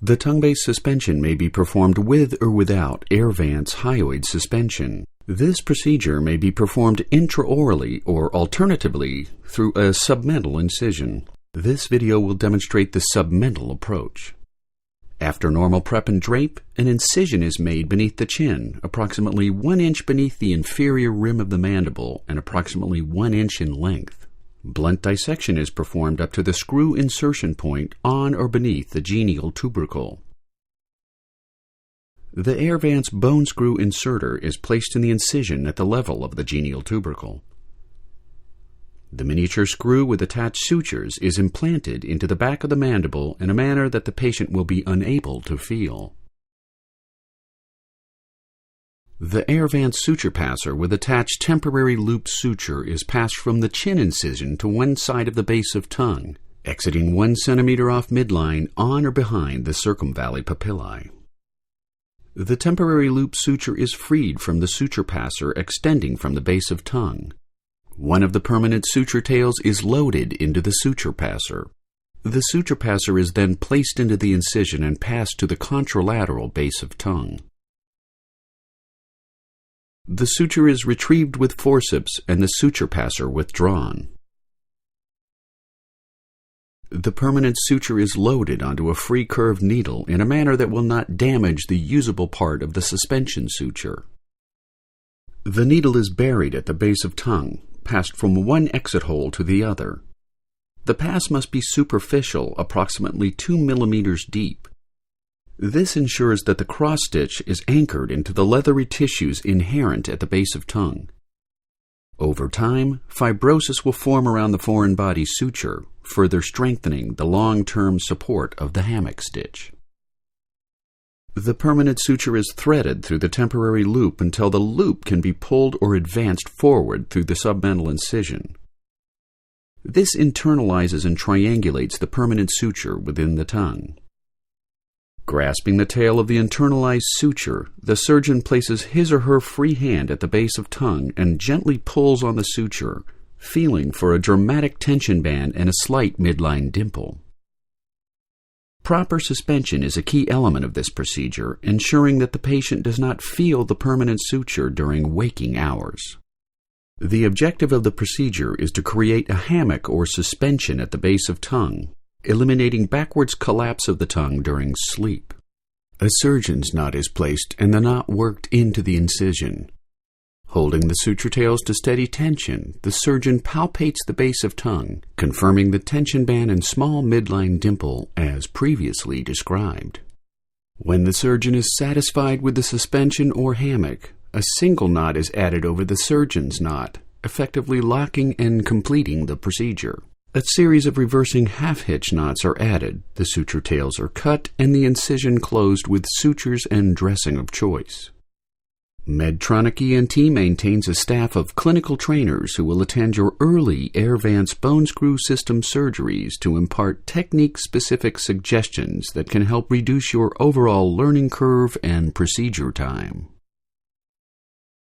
The tongue-based suspension may be performed with or without AIRvance hyoid suspension. This procedure may be performed intraorally or alternatively through a submental incision. This video will demonstrate the submental approach. After normal prep and drape, an incision is made beneath the chin, approximately 1 inch beneath the inferior rim of the mandible and approximately 1 inch in length. Blunt dissection is performed up to the screw insertion point on or beneath the genial tubercle. The AIRvance bone screw inserter is placed in the incision at the level of the genial tubercle. The miniature screw with attached sutures is implanted into the back of the mandible in a manner that the patient will be unable to feel. The AIRvance suture passer with attached temporary loop suture is passed from the chin incision to one side of the base of tongue, exiting 1 centimeter off midline on or behind the circumvallate papillae. The temporary loop suture is freed from the suture passer extending from the base of tongue. One of the permanent suture tails is loaded into the suture passer. The suture passer is then placed into the incision and passed to the contralateral base of tongue. The suture is retrieved with forceps and the suture passer withdrawn. The permanent suture is loaded onto a free curved needle in a manner that will not damage the usable part of the suspension suture. The needle is buried at the base of tongue, passed from one exit hole to the other. The pass must be superficial, approximately 2 millimeters deep. This ensures that the cross-stitch is anchored into the leathery tissues inherent at the base of tongue. Over time, fibrosis will form around the foreign body suture, further strengthening the long-term support of the hammock stitch. The permanent suture is threaded through the temporary loop until the loop can be pulled or advanced forward through the submental incision. This internalizes and triangulates the permanent suture within the tongue. Grasping the tail of the internalized suture, the surgeon places his or her free hand at the base of tongue and gently pulls on the suture, feeling for a dramatic tension band and a slight midline dimple. Proper suspension is a key element of this procedure, ensuring that the patient does not feel the permanent suture during waking hours. The objective of the procedure is to create a hammock or suspension at the base of tongue, eliminating backwards collapse of the tongue during sleep. A surgeon's knot is placed and the knot worked into the incision. Holding the suture tails to steady tension, the surgeon palpates the base of tongue, confirming the tension band and small midline dimple as previously described. When the surgeon is satisfied with the suspension or hammock, a single knot is added over the surgeon's knot, effectively locking and completing the procedure. A series of reversing half-hitch knots are added, the suture tails are cut, and the incision closed with sutures and dressing of choice. Medtronic ENT maintains a staff of clinical trainers who will attend your early AIRvance bone screw system surgeries to impart technique-specific suggestions that can help reduce your overall learning curve and procedure time.